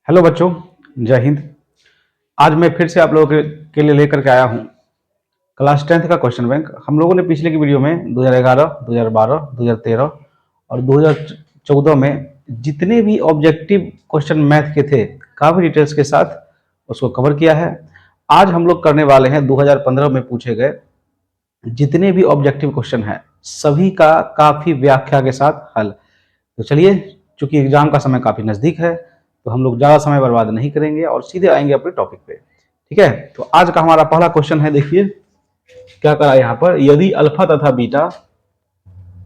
Hello बच्चों, जय हिंद। आज मैं फिर से आप लोगों के लिए लेकर के आया हूँ क्लास 10th का क्वेश्चन बैंक। हम लोगों ने पिछले की वीडियो में 2011, 2012, 2013 और 2014 में जितने भी ऑब्जेक्टिव क्वेश्चन मैथ के थे काफ़ी डिटेल्स के साथ उसको कवर किया है। आज हम लोग करने वाले हैं 2015 में पूछे गए जितने भी ऑब्जेक्टिव क्वेश्चन हैं सभी का काफ़ी व्याख्या के साथ हल। तो चलिए, चूंकि एग्जाम का समय काफ़ी नज़दीक है तो हम लोग ज़्यादा समय बर्बाद नहीं करेंगे और सीधे आएंगे अपने टॉपिक पे। ठीक है, तो आज का हमारा पहला क्वेश्चन है, देखिए क्या करा यहाँ पर। यदि अल्फा तथा बीटा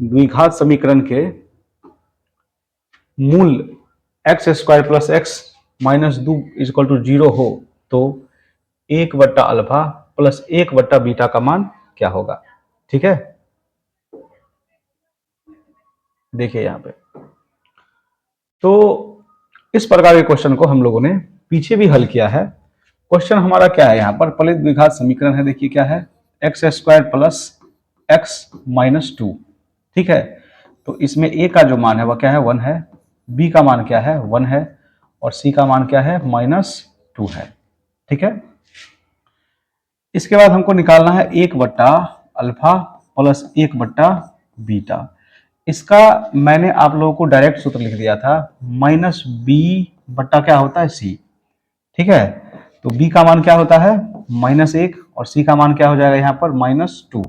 द्विघात समीकरण के मूल x square plus x minus 2 equal to 0 हो तो 1/अल्फा प्लस 1/बीटा का मान क्या होगा। ठीक है, देखिए यहाँ पे तो इस प्रकार के क्वेश्चन को हम लोगों ने पीछे भी हल किया है। क्वेश्चन हमारा क्या है यहाँ पर, फलित द्विघात समीकरण है। देखिए क्या है, x square plus x minus 2। ठीक है, तो इसमें ए का जो मान है वह क्या है, 1 है, बी का मान क्या है, 1 है, और सी का मान क्या है, -2 है। ठीक है, इसके बाद हमको निकालना है 1/अल्फा प्लस 1/बीटा। इसका मैंने आप लोगों को डायरेक्ट सूत्र लिख दिया था, -b/क्या होता है, सी। ठीक है, तो b का मान क्या होता है, -1, और c का मान क्या हो जाएगा यहाँ पर, -2।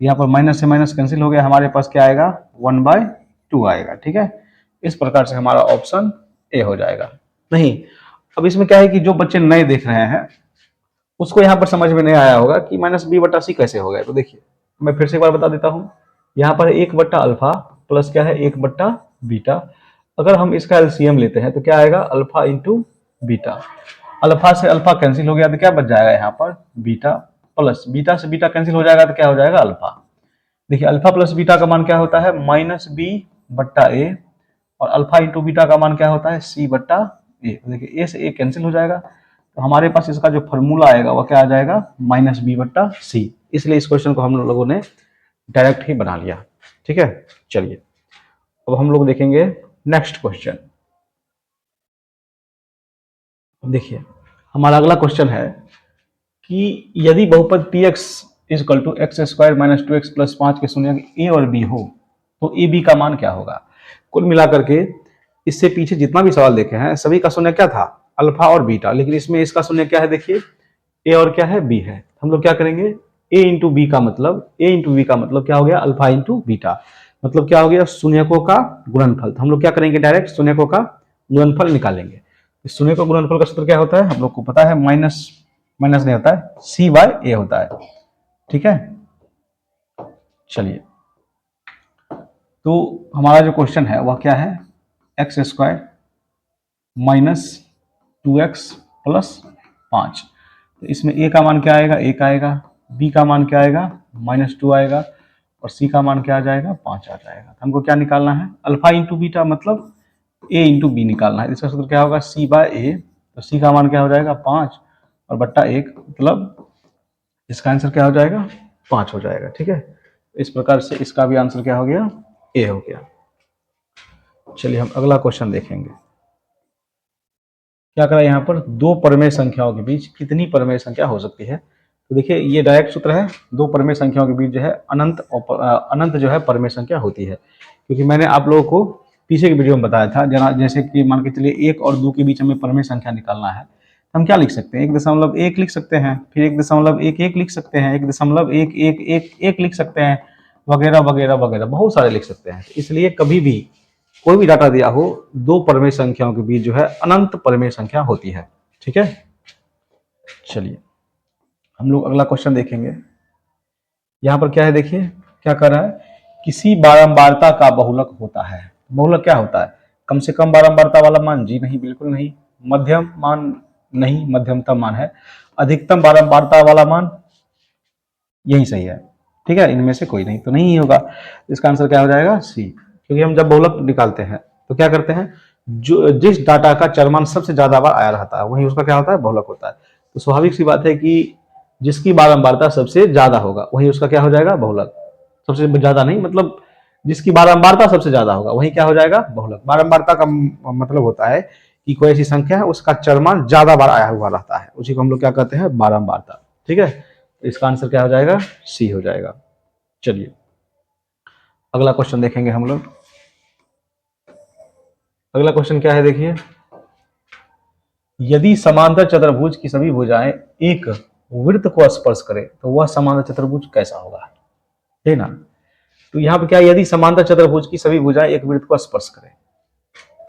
यहाँ पर माइनस से माइनस कैंसिल हो गया, हमारे पास क्या आएगा, 1/2 आएगा। ठीक है, इस प्रकार से हमारा ऑप्शन ए हो जाएगा। नहीं, अब इसमें क्या है कि जो बच्चे नए देख रहे हैं उसको यहाँ पर समझ में नहीं आया होगा कि -b/c कैसे हो गया। तो देखिए मैं फिर से एक बार बता देता हूँ, यहाँ पर 1/अल्फा प्लस क्या है, 1/बीटा। अगर हम इसका एलसीएम लेते हैं तो क्या आएगा, अल्फा इंटू बीटा। अल्फा से अल्फा कैंसिल हो गया तो क्या बच जाएगा यहाँ पर, बीटा, प्लस बीटा से बीटा कैंसिल हो जाएगा तो क्या हो जाएगा, अल्फा। देखिए अल्फा प्लस बीटा का मान क्या होता है, -b/a, और अल्फा इंटू बीटा का मान क्या होता है, c/a। देखिए ए से ए कैंसिल हो जाएगा, तो हमारे पास इसका जो फॉर्मूला आएगा वह क्या आ जाएगा, -b/c। इसलिए इस क्वेश्चन को हम लोगों ने डायरेक्ट ही बना लिया। ठीक है, चलिए अब हम लोग देखेंगे नेक्स्ट क्वेश्चन। देखिए हमारा अगला क्वेश्चन है कि यदि बहुपद px equal to x square minus 2x plus 5 के शून्य a और b हो तो ए बी का मान क्या होगा। कुल मिलाकर के इससे पीछे जितना भी सवाल देखे हैं सभी का शून्य क्या था, अल्फा और बीटा, लेकिन इसमें इसका शून्य क्या है, देखिए ए और क्या है, बी है। हम लोग क्या करेंगे, ए इंटू बी का मतलब, ए इंटू बी का मतलब क्या हो गया, अल्फा इंटू बीटा, मतलब क्या हो गया, शून्यकों का गुणनफल। तो हम लोग क्या करेंगे, डायरेक्ट शून्यकों का गुणनफल निकालेंगे। इस शून्य का गुणनफल का सूत्र क्या होता है, हम लोग को पता है, माइनस माइनस नहीं होता है, c/a होता है। ठीक है, चलिए तो हमारा जो क्वेश्चन है वह क्या है, x square minus 2x plus 5। तो इसमें a का मान क्या आएगा, 1 आएगा, b का मान क्या आएगा, -2 आएगा, और c का मान क्या आ जाएगा, 5 आ जाएगा। तो हमको क्या निकालना है, अल्फा इंटू बीटा मतलब a इंटू बी निकालना है। इसका सूत्र क्या होगा, c/a। तो c का मान क्या हो जाएगा, 5, और बट्टा 1, मतलब इसका आंसर क्या हो जाएगा, 5 हो जाएगा। ठीक है, इस प्रकार से इसका भी आंसर क्या हो गया, ए हो गया। चलिए हम अगला क्वेश्चन देखेंगे। क्या करा यहाँ पर, दो परमेय संख्याओं के बीच कितनी परमेय संख्या हो सकती है। तो देखिए ये डायरेक्ट सूत्र है, दो परमेय संख्याओं के बीच जो है अनंत जो है परमेय संख्या होती है। क्योंकि मैंने आप लोगों को पीछे की वीडियो में बताया था, जना जैसे कि मान के चलिए 1 और 2 के बीच हमें परमेय संख्या निकालना है, हम क्या लिख सकते हैं, 1.1 लिख सकते हैं, फिर 1.11 लिख सकते हैं, 1.1111 लिख सकते हैं, वगैरह वगैरह वगैरह बहुत सारे लिख सकते हैं। इसलिए कभी भी कोई भी डाटा दिया हो, दो परमेय संख्याओं के बीच जो है अनंत परमेय संख्या होती है। ठीक है, चलिए हम लोग अगला क्वेश्चन देखेंगे। यहाँ पर क्या है, देखिए क्या कर रहा है, किसी बारंबारता का बहुलक होता है। बहुलक क्या होता है, कम से कम बारंबारता वाला मान, जी नहीं, बिल्कुल नहीं। मध्यम मान, नहीं, मध्यमतम मान है। अधिकतम बारंबारता वाला मान, यही सही है। ठीक है, इनमें से कोई नहीं, तो नहीं होगा। इसका आंसर क्या हो जाएगा, सी। क्योंकि हम जब बहुलक निकालते हैं तो क्या करते हैं, जो जिस डाटा का चरमान सबसे ज्यादा बार आया रहता है वही उसका क्या होता है, बहुलक होता है। तो स्वाभाविक सी बात है कि जिसकी बारंबारता सबसे ज्यादा होगा वही उसका क्या हो जाएगा, बहुलक। सबसे ज्यादा नहीं, मतलब जिसकी बारंबारता सबसे ज्यादा होगा वही क्या हो जाएगा, बहुलक। बारंबारता का मतलब होता है कि कोई ऐसी संख्या है उसका चरमान ज्यादा बार आया हुआ रहता है, उसी को हम लोग क्या कहते हैं, बारंबारता। ठीक है, तो इसका आंसर क्या हो जाएगा, सी हो जाएगा। चलिए अगला क्वेश्चन देखेंगे हम लोग। अगला क्वेश्चन क्या है देखिए, यदि समांतर चतुर्भुज की सभी भुजाएं एक वृत्त को स्पर्श करे तो वह समांतर चतुर्भुज कैसा होगा, ठीक ना। तो यहाँ पे क्या, यदि समांतर चतुर्भुज की सभी भुजाएं एक वृत्त को स्पर्श करें,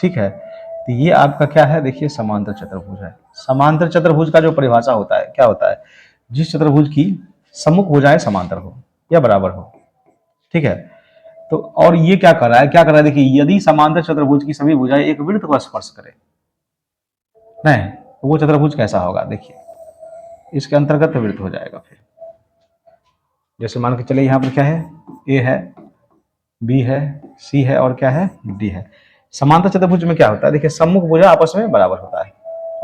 ठीक है, तो ये आपका क्या है, देखिए समांतर चतुर्भुज है। समांतर चतुर्भुज का जो परिभाषा होता है, क्या होता है, जिस चतुर्भुज की सम्मुख भुजाएं समांतर हो या बराबर हो, ठीक है। तो और ये क्या कर रहा है, क्या कर रहा है, देखिए यदि समांतर चतुर्भुज की सभी भुजाएं एक वृत्त को स्पर्श करें, नहीं तो वो चतुर्भुज कैसा होगा, देखिए इसके अंतर्गत वृत्त हो जाएगा। फिर जैसे मान के चले यहाँ पर क्या है, ए है, बी है, सी है और क्या है, डी है। समांतर चतुर्भुज में क्या होता है, देखिए सम्मुख भुजा आपस में बराबर होता है,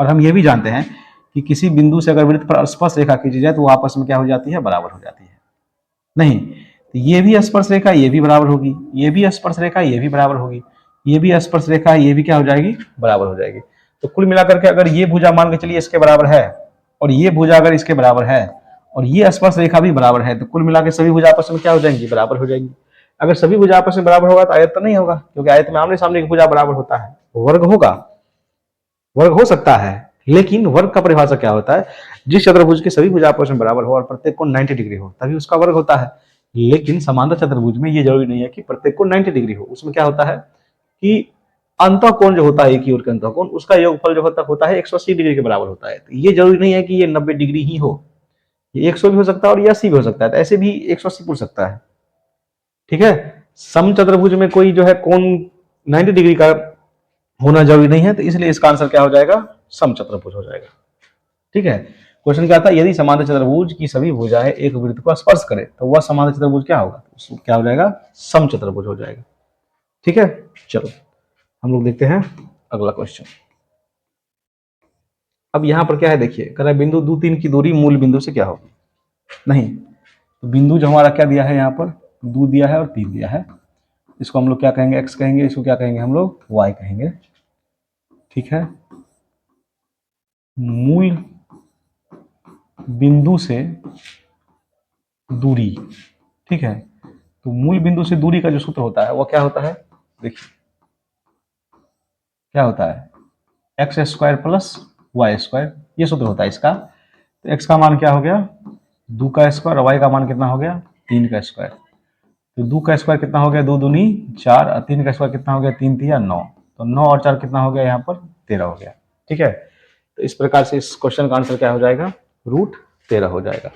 और हम ये भी जानते हैं कि किसी बिंदु से अगर वृत्त पर स्पर्श रेखा खींची जाए तो वो आपस में क्या हो जाती है, बराबर हो जाती है। नहीं तो ये भी स्पर्श रेखा ये भी बराबर होगी, ये भी स्पर्श रेखा ये भी बराबर होगी, ये भी स्पर्श रेखा ये भी क्या हो जाएगी, बराबर हो जाएगी। तो कुल मिलाकर के अगर ये भुजा मान के चलिए इसके बराबर है, और ये भुजा अगर इसके बराबर है, और ये स्पर्श रेखा भी बराबर है, तो कुल मिलाकर सभी भुजा आपस में क्या हो जाएंगी, बराबर हो जाएंगी। अगर सभी भुजा आपस में बराबर होगा तो आयत तो नहीं होगा, क्योंकि आयत में आमने सामने की भुजा बराबर होता है। वर्ग होगा, वर्ग हो सकता है, लेकिन वर्ग का परिभाषा क्या होता है, जिस चतुर्भुज की सभी भुजा आपस में बराबर हो और प्रत्येक कोण 90 डिग्री हो तभी उसका वर्ग होता है। लेकिन समांतर चतुर्भुज में ये जरूरी नहीं है कि प्रत्येक कोण 90 डिग्री हो, उसमें क्या होता है कि अंतःकोण जो होता है, एक ही ओर के अंतःकोण, उसका योगफल जो होता है 180 डिग्री के बराबर होता है। तो ये जरूरी नहीं है कि ये 90 डिग्री ही हो, ये 100 भी हो सकता है और ये 80 भी हो सकता है, तो ऐसे भी 180 पूछ सकता है। ठीक है, सम चतुर्भुज में कोई जो है कोण 90 डिग्री का होना जरूरी नहीं है, तो इसलिए इसका आंसर क्या हो जाएगा, सम चतुर्भुज हो जाएगा। ठीक है, क्वेश्चन क्या था, यदि समांतर चतुर्भुज की सभी भुजाएं एक वृत्त को स्पर्श करे तो वह समांतर चतुर्भुज क्या होगा, उसको क्या हो जाएगा, सम चतुर्भुज हो जाएगा। ठीक है, चलो हम लोग देखते हैं अगला क्वेश्चन। अब यहां पर क्या है, देखिए कह रहा है बिंदु 2, 3 की दूरी मूल बिंदु से क्या होगी। नहीं तो बिंदु जो हमारा क्या दिया है, यहाँ पर 2 दिया है और 3 दिया है, इसको हम लोग क्या कहेंगे, x कहेंगे, इसको क्या कहेंगे हम लोग, y कहेंगे। ठीक है, मूल बिंदु से दूरी, ठीक है, तो मूल बिंदु से दूरी का जो सूत्र होता है वो क्या होता है, देखिए क्या होता है, x square plus y square, ये सूत्र होता है इसका। तो एक्स का मान क्या हो गया, 2 का स्क्वायर, और वाई का मान कितना हो गया, 3 का स्क्वायर। तो 2 का स्क्वायर कितना हो गया, 2 दूनी 4, और 3 का स्क्वायर कितना हो गया, 3 तिया 9, तो 9 और 4 कितना हो गया, यहाँ पर 13 हो गया। ठीक है, तो इस प्रकार से इस क्वेश्चन का आंसर क्या हो जाएगा, √13 हो जाएगा।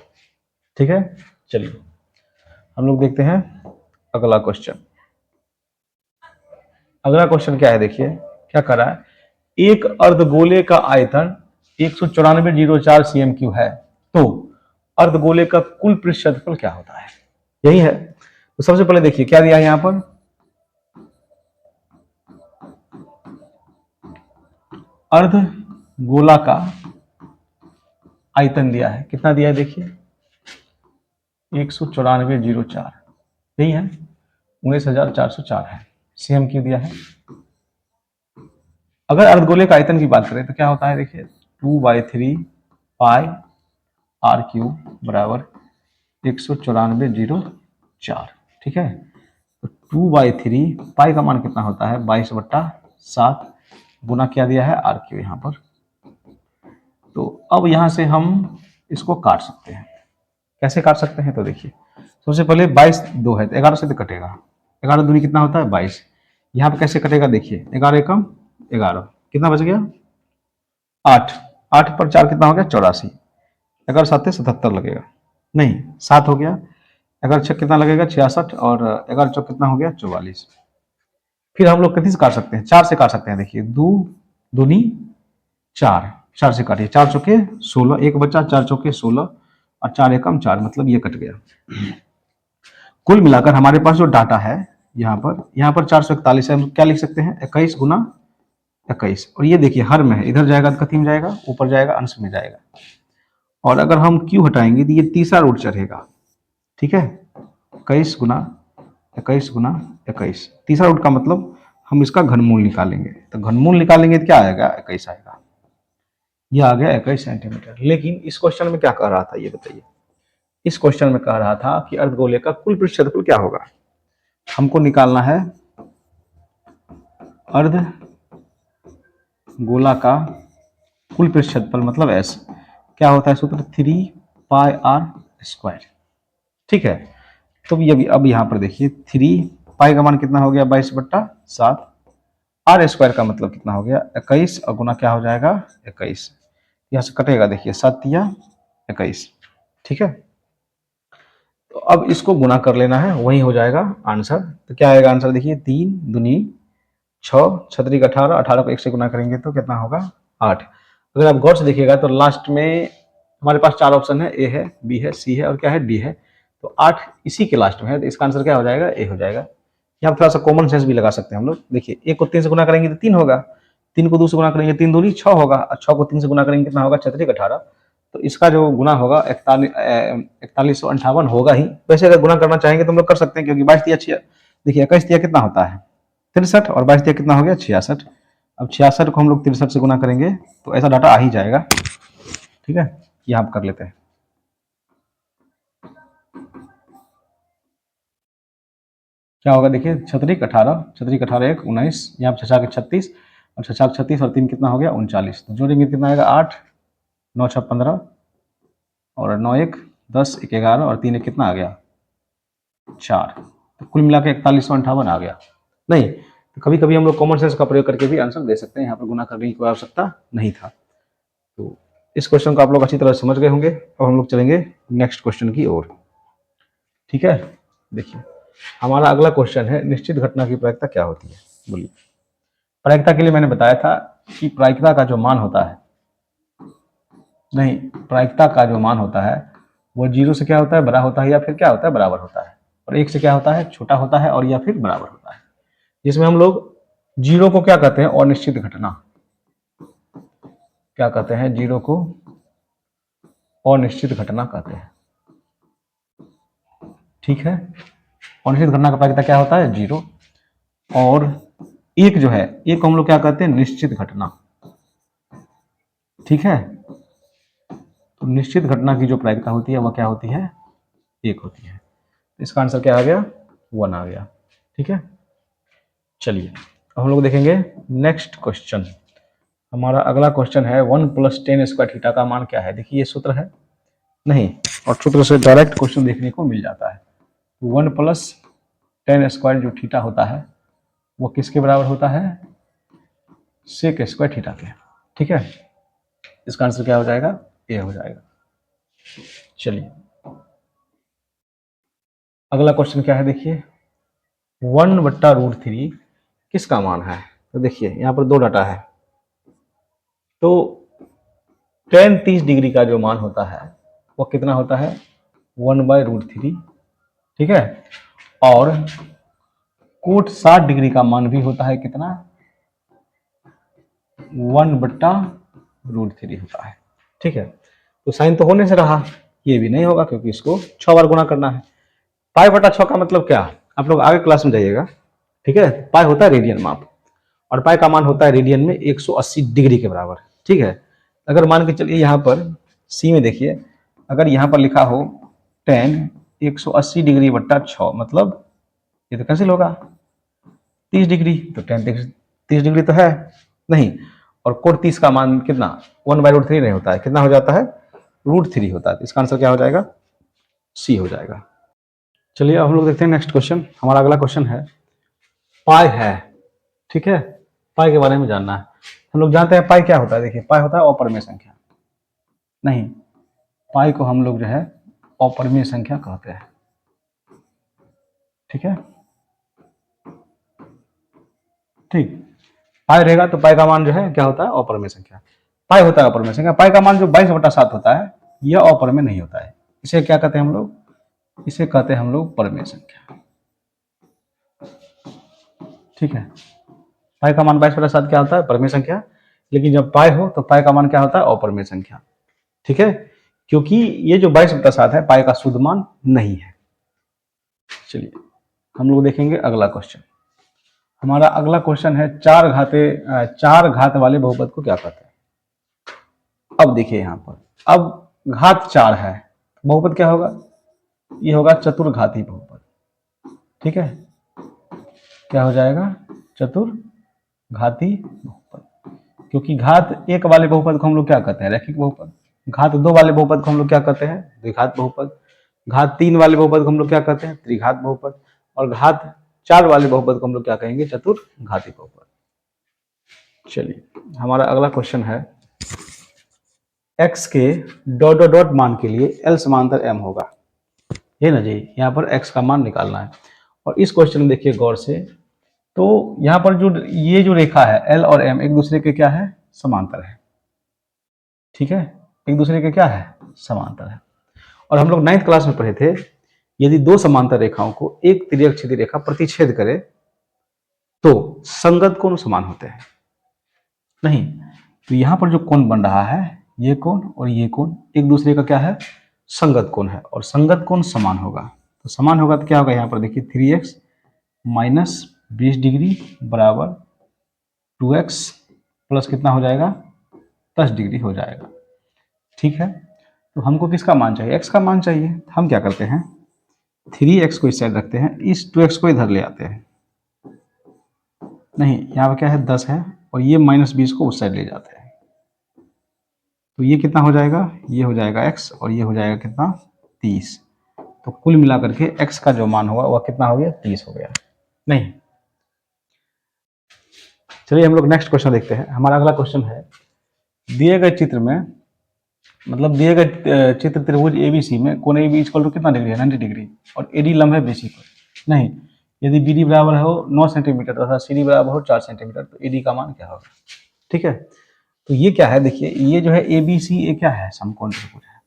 ठीक है, चलिए हम लोग देखते हैं अगला क्वेश्चन। अगला क्वेश्चन क्या है, देखिए क्या कर रहा है, एक अर्धगोले का आयतन 194.04 cm3 है, तो अर्धगोले का कुल पृष्ठ क्षेत्रफल क्या होता है, यही है। तो सबसे पहले देखिए क्या दिया है यहाँ पर, अर्धगोला का आयतन दिया है, कितना दिया है देखिए 194.04, यही है 19,404 है, cm3 दिया है। अगर अर्धगोले का आयतन की बात करें तो क्या होता है, देखिए 2/3 पाई r³ बराबर 194.04। ठीक है, तो 2/3 पाई का मान कितना होता है, 22/7 गुना क्या दिया है, r³ यहाँ पर। तो अब यहाँ से हम इसको काट सकते हैं, कैसे काट सकते हैं, तो देखिए सबसे पहले 22 2 है तो 11 से तो कटेगा, 11 दूनी कितना होता है 22, यहाँ पे कैसे कटेगा, देखिए 11 एकम 11, कितना बच गया 8, 8 पर 4 कितना हो गया 84, 11 7 77 लगेगा, नहीं 7 हो गया, 11 6 कितना लगेगा 66, और 11 चौक कितना हो गया 44। फिर हम लोग कितनी से काट सकते हैं, 4 से काट सकते हैं, देखिए 2 दूनी 4, 4 से काटिए, 4 चौके 16, एक बचा, 4 चौके 16 और 4 एकम 4, मतलब ये कट गया। कुल मिलाकर हमारे पास जो डाटा है यहाँ पर 441 है, हम क्या लिख सकते हैं 21 गुना 21, और ये देखिए हर में है, इधर जाएगा तो कथी में जाएगा, ऊपर जाएगा, अंश में जाएगा, और अगर हम क्यू हटाएंगे तो ये तीसरा रूट चढ़ेगा। ठीक है, 21 गुना 21 गुना 21, तीसरा रूट का मतलब हम इसका घनमूल निकालेंगे। तो घनमूल निकालेंगे तो क्या आएगा, 21 आएगा। यह आ गया 21 सेंटीमीटर। लेकिन इस क्वेश्चन में क्या कह रहा था ये बताइए। इस क्वेश्चन में कह रहा था कि अर्धगोले का कुल पृष्ठ क्षेत्रफल क्या होगा। हमको निकालना है अर्ध गोला का कुल पृष्ठ क्षेत्रफल, मतलब एस क्या होता है सूत्र, 3πr²। ठीक है, तो ये अब यहाँ पर देखिए 3 पाई का मान कितना हो गया, 22/7। r² का मतलब कितना हो गया, 21, और गुना क्या हो जाएगा 21। यहाँ से कटेगा, देखिए 7 या 21। ठीक है, तो अब इसको गुना कर लेना है, वही हो जाएगा आंसर। तो क्या आएगा आंसर, देखिए 3 दूनी 6, 6 का 18, 18 को 1 से गुना करेंगे तो कितना होगा 8। अगर आप गौर से देखिएगा तो लास्ट में हमारे पास 4 ऑप्शन है, ए है, बी है, सी है और क्या है, डी है। तो 8 इसी के लास्ट में है, तो इसका आंसर क्या हो जाएगा, ए हो जाएगा। यहाँ थोड़ा सा कॉमन सेंस भी लगा सकते हैं हम लोग। देखिए 1 को 3 से गुना करेंगे तो 3 होगा, 3 को 2 से गुना करेंगे 3 दूनी 6 होगा, और 6 को 3 से गुना करेंगे कितना होगा, 6 का 18। तो इसका जो गुना होगा 4158 होगा ही। वैसे अगर गुना करना चाहेंगे तो हम लोग कर सकते हैं, क्योंकि 22 तिया 6, देखिए 21 तिया कितना होता है 63, और 22 तिया कितना हो गया 66। अब 66 को हम लोग 63 से गुना करेंगे तो ऐसा डाटा आ ही जाएगा। ठीक है, ये आप कर लेते हैं। क्या होगा, देखिए 6 का 18, 6 का 18 1 19, यहाँ पर 6 के 36, और 6 के 36 और 3 कितना हो गया 39। तो जोड़ेंगे कितना आएगा 8, 9 6 15, और 9 1 10, 1 11, और 3 1 कितना आ गया 4। तो कुल मिला के 4158 आ गया। नहीं तो कभी कभी हम लोग कॉमन सेंस का प्रयोग करके भी आंसर दे सकते हैं, यहाँ पर गुना करने की कोई आवश्यकता नहीं था। तो इस क्वेश्चन को आप लोग अच्छी तरह समझ गए होंगे। अब हम लोग चलेंगे नेक्स्ट क्वेश्चन की ओर। ठीक है, देखिए हमारा अगला क्वेश्चन है, निश्चित घटना की प्रायिकता क्या होती है। बोलिए, प्रायिकता के लिए मैंने बताया था कि प्रायिकता का जो मान होता है, नहीं, प्रायिकता का जो मान होता है वो 0 से क्या होता है, बड़ा होता है, या फिर क्या होता है, बराबर होता है, और 1 से क्या होता है, छोटा होता है, और या फिर बराबर होता है। जिसमें हम लोग 0 को क्या कहते हैं, अनिश्चित घटना। क्या कहते हैं, 0 को अनिश्चित घटना कहते हैं। ठीक है, अनिश्चित घटना का प्रायिकता क्या होता है 0, और 1 जो है, 1 को हम लोग क्या कहते हैं, निश्चित घटना। ठीक है, तो निश्चित घटना की जो प्रायिकता होती है वह क्या होती है, 1 होती है। इसका आंसर क्या आ गया, 1 आ गया। ठीक है, चलिए अब हम लोग देखेंगे नेक्स्ट क्वेश्चन। हमारा अगला क्वेश्चन है 1 + tan² थीटा का मान क्या है। देखिए ये सूत्र है नहीं, और सूत्र से डायरेक्ट क्वेश्चन देखने को मिल जाता है। 1 + tan² जो थीटा होता है वो किसके बराबर होता है, sec² थीटा के। ठीक है, इसका आंसर क्या हो जाएगा, ए हो जाएगा। चलिए अगला क्वेश्चन क्या है, देखिए 1/√3 किसका मान है। तो देखिए यहाँ पर 2 डाटा है, तो tan 30 डिग्री का जो मान होता है वो कितना होता है, 1/√3। ठीक है, और कोट 60 डिग्री का मान भी होता है कितना, 1/√3 होता है। ठीक है, तो साइन तो होने से रहा, ये भी नहीं होगा क्योंकि इसको 6 बार गुना करना है। π/6 का मतलब क्या, आप लोग आगे क्लास में जाइएगा। ठीक है, पाई होता है रेडियन माप, और पाई का मान होता है रेडियन में 180 डिग्री के बराबर। ठीक है, अगर मान के चलिए यहाँ पर सी में देखिए, अगर यहाँ पर लिखा हो tan 180 डिग्री बट्टा 6, मतलब ये तो कैंसिल होगा, 30 डिग्री, तो tan 30 डिग्री तो है नहीं, और कोट 30 का मान कितना 1/√3 नहीं होता है, कितना हो जाता है, √3 होता है। तो इसका आंसर क्या हो जाएगा, सी हो जाएगा। चलिए अब हम लोग देखते हैं नेक्स्ट क्वेश्चन। हमारा अगला क्वेश्चन है, पाई है। ठीक है, पाई के बारे में जानना है। हम लोग जानते हैं पाई क्या होता है। देखिए पाई होता है अपरिमेय संख्या, नहीं, पाई को हम लोग जो है अपरिमेय संख्या कहते हैं। ठीक है, ठीक, पाई रहेगा तो पाई का मान जो है क्या होता है, अपरिमेय संख्या। पाई होता है अपरिमेय संख्या। पाई का मान जो 22/7 होता है यह अपरिमेय नहीं होता है। इसे क्या कहते हैं हम लोग, इसे कहते हैं हम लोग परिमेय संख्या। ठीक है, पाई का मान 22/7 क्या होता है, परिमेय संख्या। लेकिन जब पाई हो तो पाई का मान क्या होता है, अपरिमेय संख्या। ठीक है, क्योंकि ये जो 22/7 है पाई का शुद्ध मान नहीं है। चलिए हम लोग देखेंगे अगला क्वेश्चन। हमारा अगला क्वेश्चन है चार घात वाले बहुपद को क्या कहते हैं। अब देखिए यहाँ पर, अब घात 4 है, बहुपद क्या होगा, ये होगा चतुर्घाती बहुपद। ठीक है, क्या हो जाएगा, चतुर्घाती बहुपद। क्योंकि घात 1 वाले बहुपद को हम लोग क्या कहते हैं, रैखिक बहुपद। घात 2 वाले बहुपद को हम लोग क्या कहते हैं, द्विघात बहुपद। घात 3 वाले बहुपद को हम लोग क्या कहते हैं, त्रिघात बहुपद। और घात 4 वाले बहुपद को हम लोग क्या कहेंगे, चतुर्घाती बहुपद। चलिए, हमारा अगला क्वेश्चन है, x के डॉट डॉट डॉट मान के लिए L समांतर m होगा। ये ना जी, यहाँ पर x का मान निकालना है। और इस क्वेश्चन में देखिए गौर से, तो यहाँ पर जो ये जो रेखा है L और M एक दूसरे के क्या है, समांतर है। ठीक है, एक दूसरे के क्या है, समांतर है। और हम लोग 9th क्लास में पढ़े थे, यदि दो समांतर रेखाओं को एक तिर्यक छेदी रेखा प्रतिच्छेद करे तो संगत कोण समान होते हैं। नहीं, तो यहां पर जो कोण बन रहा है, ये कोण और ये कोण एक दूसरे का क्या है, संगत कोण है। और संगत कोण समान होगा, तो समान होगा तो क्या होगा, यहाँ पर देखिए 3x माइनस 20 डिग्री बराबर 2x प्लस कितना हो जाएगा, 10 डिग्री हो जाएगा। ठीक है, तो हमको किसका मान चाहिए, x का मान चाहिए। हम क्या करते हैं, 3x को इस साइड रखते हैं, इस 2x को इधर ले आते हैं। नहीं, यहाँ पर क्या है 10 है, और ये माइनस 20 को उस साइड ले जाते हैं। तो ये कितना हो जाएगा, ये हो जाएगा x और ये हो जाएगा कितना, 30। तो कुल मिलाकर के x का जो मान होगा वह कितना हो गया, 30 हो गया। नहीं, चलिए हम लोग नेक्स्ट क्वेश्चन देखते हैं। हमारा अगला क्वेश्चन है, दिए गए चित्र में, मतलब दिए गए चित्र त्रिभुज ABC में कोण AB इक्वल टू कितना डिग्री है, 90 डिग्री, और AD लंब है BC पर। नहीं, यदि BD बराबर हो 9 सेंटीमीटर तथा CD बराबर हो 4 सेंटीमीटर, तो AD का मान क्या होगा। ठीक है, तो ये क्या है, देखिए ये जो है ABC ये क्या है, समकोण त्रिभुज है।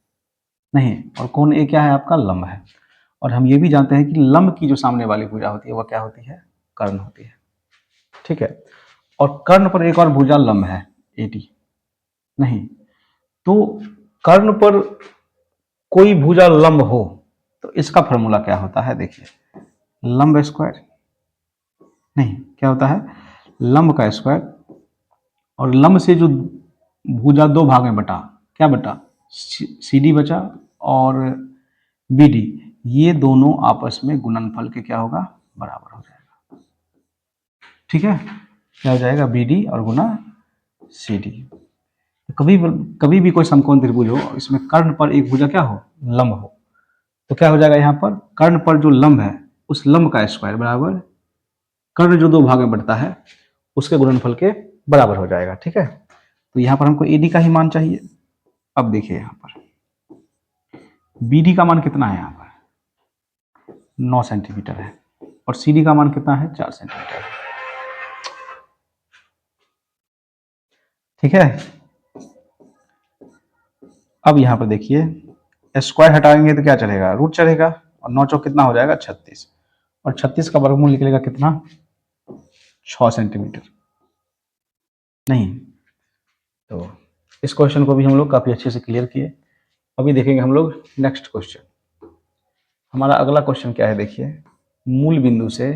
नहीं, और कोण A क्या है, आपका लंब है। और हम ये भी जानते हैं कि लंब की जो सामने वाली भुजा होती है वह क्या होती है, कर्ण होती है। ठीक है, और कर्ण पर एक और भुजा लंब है, AD। नहीं, तो कर्ण पर कोई भुजा लंब हो तो इसका फॉर्मूला क्या होता है, देखिए लंब स्क्वायर। नहीं, क्या होता है, लंब का स्क्वायर। और लंब से जो भुजा दो भाग में बटा, क्या बटा, CD बचा और BD, ये दोनों आपस में गुणनफल के क्या होगा, बराबर हो जाएगा। ठीक है, क्या हो जाएगा, BD और गुना CD। कभी भी कोई समकोण त्रिभुज हो, इसमें कर्ण पर एक भुजा क्या हो, लंब हो, तो क्या हो जाएगा, यहाँ पर कर्ण पर जो लंब है उस लंब का स्क्वायर बराबर कर्ण जो दो भाग में बढ़ता है उसके गुणनफल के बराबर हो जाएगा। ठीक है, तो यहाँ पर हमको AD का ही मान चाहिए। अब देखिए यहाँ पर BD का मान कितना है, यहाँ पर 9 सेंटीमीटर है, और CD का मान कितना है, 4 सेंटीमीटर है। ठीक है, अब यहाँ पर देखिए स्क्वायर हटाएंगे तो क्या चलेगा, रूट चलेगा, और 9 चौक कितना हो जाएगा, 36, और 36 का वर्गमूल निकलेगा कितना, 6 सेंटीमीटर। नहीं, तो इस क्वेश्चन को भी हम लोग काफी अच्छे से क्लियर किए। अभी देखेंगे हम लोग नेक्स्ट क्वेश्चन। हमारा अगला क्वेश्चन क्या है, देखिए मूल बिंदु से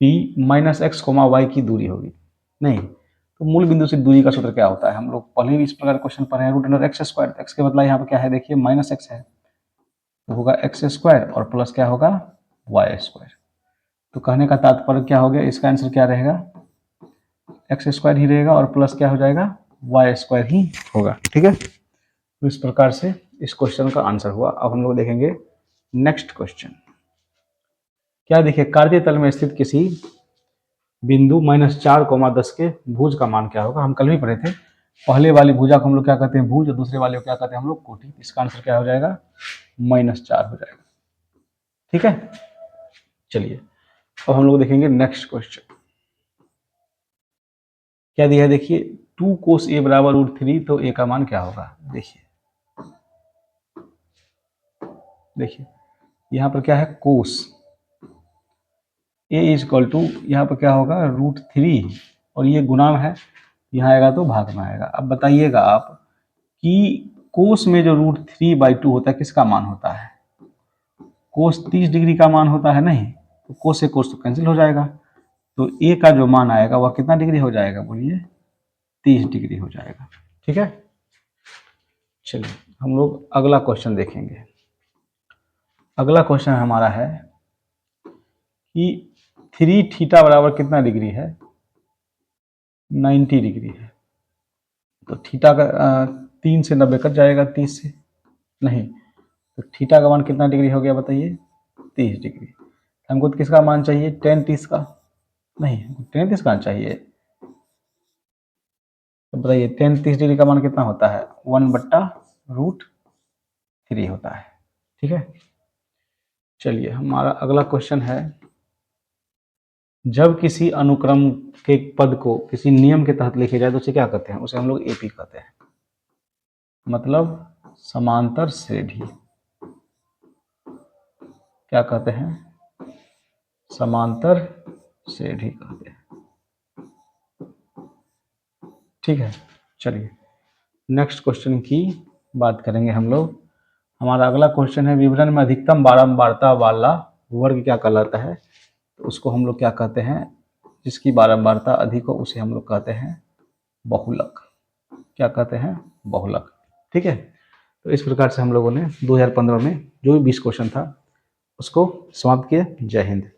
P minus x comma y की दूरी होगी। नहीं, तो मूल बिंदु से दूरी का सूत्र क्या होता है, हम लोग पहले भी इस प्रकार क्वेश्चन पढ़े हैं, root under x square. X के बदला यहाँ पर क्या है, देखिए माइनस एक्स है, तो होगा एक्स स्क्वायर और प्लस क्या होगा, वाई स्क्वायर। तो कहने का तात्पर्य क्या हो गया, इसका आंसर क्या रहेगा, एक्स स्क्वायर ही रहेगा और प्लस क्या हो जाएगा, वाई स्क्वायर ही होगा। ठीक है, तो इस प्रकार से इस क्वेश्चन का आंसर हुआ। अब हम लोग देखेंगे नेक्स्ट क्वेश्चन। क्या देखिए, कार्तीय तल में स्थित किसी बिंदु -4, 10 के भुज का मान क्या होगा। हम कल भी पढ़े थे, पहले वाली भुजा को हम लोग क्या कहते हैं, भुज, और दूसरे वाले को क्या कहते हैं हम लोग, कोटि। इसका आंसर क्या हो जाएगा, -4 हो जाएगा। ठीक है, चलिए अब हम लोग देखेंगे नेक्स्ट क्वेश्चन। क्या दिया है, देखिए 2 cos A बराबर √3, तो A का मान क्या होगा। देखिए यहाँ पर क्या है, कोस A इज इक्वल टू, यहाँ पर क्या होगा, √3, और ये गुणाम है, यहाँ आएगा तो भाग में आएगा। अब बताइएगा आप कि कोस में जो √3/2 होता है किसका मान होता है, कोस 30 डिग्री का मान होता है। नहीं, तो कोस से कोस तो कैंसिल हो जाएगा, तो ए का जो मान आएगा वह कितना डिग्री हो जाएगा, बोलिए 30 डिग्री हो जाएगा। ठीक है, चलिए हम लोग अगला क्वेश्चन देखेंगे। अगला क्वेश्चन हमारा है कि 3 थीटा बराबर कितना डिग्री है, 90 डिग्री है। तो थीटा का 3 से 90 कट जाएगा, 30 से नहीं, तो थीटा का मान कितना डिग्री हो गया बताइए, 30 डिग्री। हमको तो किसका मान चाहिए, टेन 30 का, नहीं टेन 30 का चाहिए। तो बताइए टेन 30 डिग्री का मान कितना होता है, 1/√3 होता है। ठीक है, चलिए हमारा अगला क्वेश्चन है, जब किसी अनुक्रम के पद को किसी नियम के तहत लिखे जाए तो उसे क्या कहते हैं, उसे हम लोग एपी कहते हैं, मतलब समांतर श्रेणी। क्या कहते हैं, समांतर श्रेणी कहते हैं। ठीक है, चलिए नेक्स्ट क्वेश्चन की बात करेंगे हम लोग। हमारा अगला क्वेश्चन है, विवरण में अधिकतम बारंबारता वाला वर्ग क्या कहलाता है, तो उसको हम लोग क्या कहते हैं, जिसकी बारंबारता अधिक हो उसे हम लोग कहते हैं बहुलक। क्या कहते हैं, बहुलक। ठीक है, तो इस प्रकार से हम लोगों ने 2015 में जो भी 20 क्वेश्चन था उसको समाप्त किया। जय हिंद।